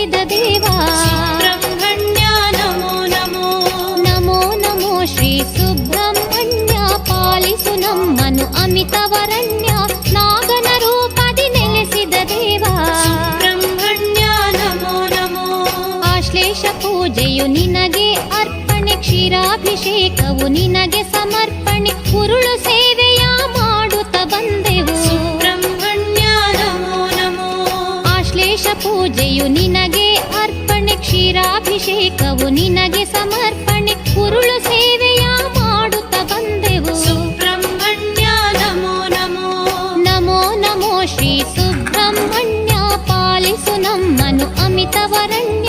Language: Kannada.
ನೆಲೆಸಿದ ದೇವಾ ಸುಬ್ರಹ್ಮಣ್ಯ ನಮೋ ನಮೋ. ನಮೋ ನಮೋ ಶ್ರೀ ಸುಬ್ರಹ್ಮಣ್ಯ ಪಾಲಿಸು ನಮ್ಮನು ಅಮಿತವರಣ್ಯ ನಾಗನ ರೂಪದಿ ನೆಲೆಸಿದ ದೇವಾ ಸುಬ್ರಹ್ಮಣ್ಯ ನಮೋ ನಮೋ. ಆಶ್ಲೇಷ ಪೂಜೆಯು ನಿನಗೆ ಅರ್ಪಣೆ ಕ್ಷೀರಾಭಿಷೇಕವು ನಿನಗೆ ಸಮರ್ಪಣೆ ಉರುಳು ಸೇವೆಯ ಮಾಡುತ್ತ ಬಂದೆವು ಸುಬ್ರಹ್ಮಣ್ಯ ನಮೋ ನಮೋ. ಆಶ್ಲೇಷ ಪೂಜೆಯು ನಿನಗೆ ಅರ್ಪಣೆ ಕ್ಷೀರಾಭಿಷೇಕವು ನಿನಗೆ ಸಮರ್ಪಣೆ ಉರುಳು ಸೇವೆಯ ಮಾಡುತ್ತ ಬಂದೆವು ಸುಬ್ರಹ್ಮಣ್ಯ ನಮೋ ನಮೋ. ನಮೋ ನಮೋ ಶ್ರೀ ಸುಬ್ರಹ್ಮಣ್ಯ ಪಾಲಿಸು ನಮ್ಮನು ಅಮಿತವರಣ್ಯ